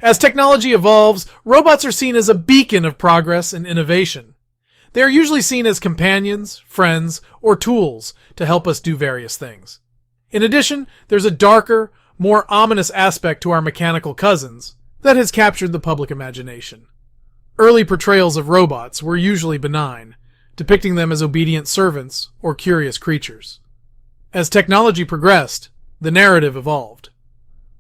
As technology evolves, robots are seen as a beacon of progress and innovation. They are usually seen as companions, friends, or tools to help us do various things. In addition, there's a darker, more ominous aspect to our mechanical cousins that has captured the public imagination. Early portrayals of robots were usually benign, depicting them as obedient servants or curious creatures. As technology progressed, the narrative evolved.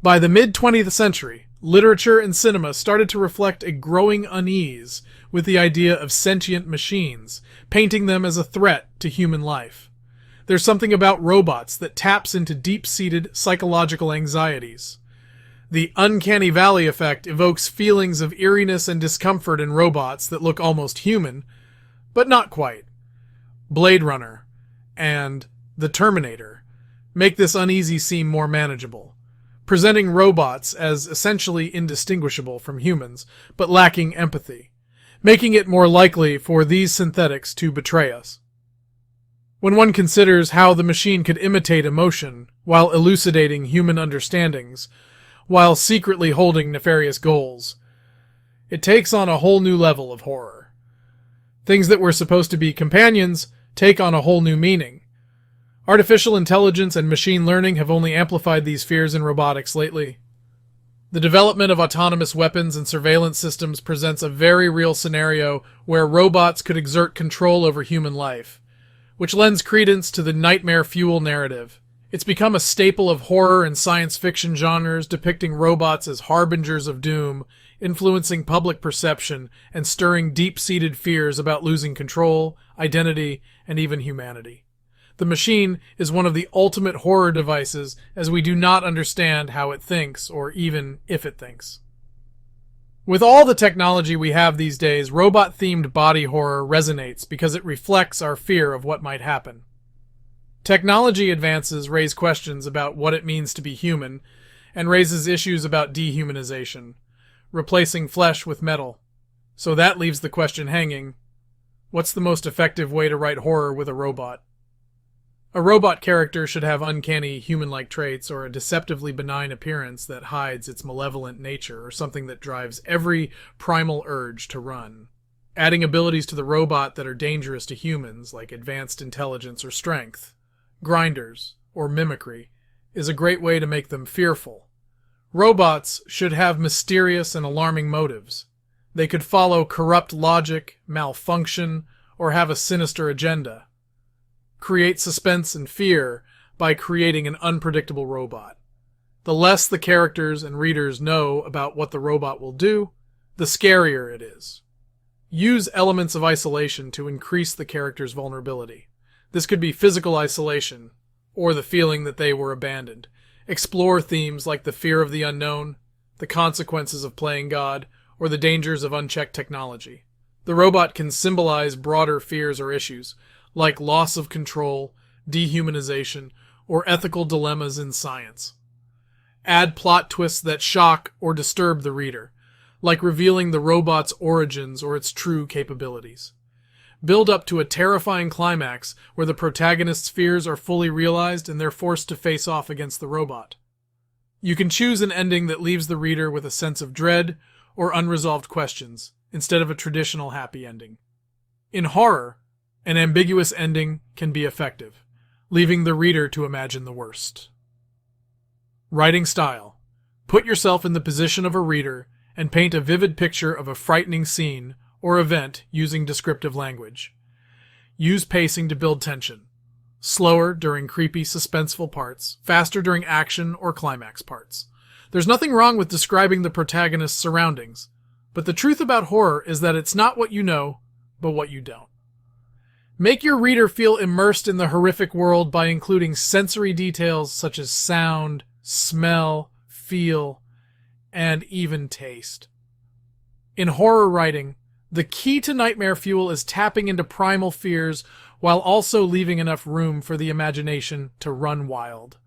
By the mid-20th century, literature and cinema started to reflect a growing unease with the idea of sentient machines, painting them as a threat to human life. There's something about robots that taps into deep-seated psychological anxieties. The uncanny valley effect evokes feelings of eeriness and discomfort in robots that look almost human, but not quite. Blade Runner and The Terminator make this uneasy seem more manageable, presenting robots as essentially indistinguishable from humans, but lacking empathy, making it more likely for these synthetics to betray us. When one considers how the machine could imitate emotion while elucidating human understandings, while secretly holding nefarious goals, it takes on a whole new level of horror. Things that were supposed to be companions take on a whole new meaning. Artificial intelligence and machine learning have only amplified these fears in robotics lately. The development of autonomous weapons and surveillance systems presents a very real scenario where robots could exert control over human life, which lends credence to the nightmare fuel narrative. It's become a staple of horror and science fiction genres, depicting robots as harbingers of doom, influencing public perception and stirring deep-seated fears about losing control, identity, and even humanity. The machine is one of the ultimate horror devices, as we do not understand how it thinks, or even if it thinks. With all the technology we have these days, robot-themed body horror resonates because it reflects our fear of what might happen. Technology advances raise questions about what it means to be human, and raises issues about dehumanization, replacing flesh with metal. So that leaves the question hanging: what's the most effective way to write horror with a robot? A robot character should have uncanny human-like traits, or a deceptively benign appearance that hides its malevolent nature, or something that drives every primal urge to run. Adding abilities to the robot that are dangerous to humans, like advanced intelligence or strength, grinders, or mimicry, is a great way to make them fearful. Robots should have mysterious and alarming motives. They could follow corrupt logic, malfunction, or have a sinister agenda. Create suspense and fear by creating an unpredictable robot. The less the characters and readers know about what the robot will do, the scarier it is. Use elements of isolation to increase the character's vulnerability. This could be physical isolation, or the feeling that they were abandoned. Explore themes like the fear of the unknown, the consequences of playing God, or the dangers of unchecked technology. The robot can symbolize broader fears or issues, like loss of control, dehumanization, or ethical dilemmas in science. Add plot twists that shock or disturb the reader, like revealing the robot's origins or its true capabilities. Build up to a terrifying climax where the protagonist's fears are fully realized and they're forced to face off against the robot. You can choose an ending that leaves the reader with a sense of dread or unresolved questions, instead of a traditional happy ending. In horror, an ambiguous ending can be effective, leaving the reader to imagine the worst. Writing style. Put yourself in the position of a reader and paint a vivid picture of a frightening scene or event using descriptive language. Use pacing to build tension. Slower during creepy, suspenseful parts, faster during action or climax parts. There's nothing wrong with describing the protagonist's surroundings, but the truth about horror is that it's not what you know, but what you don't. Make your reader feel immersed in the horrific world by including sensory details such as sound, smell, feel, and even taste. In horror writing, the key to nightmare fuel is tapping into primal fears while also leaving enough room for the imagination to run wild.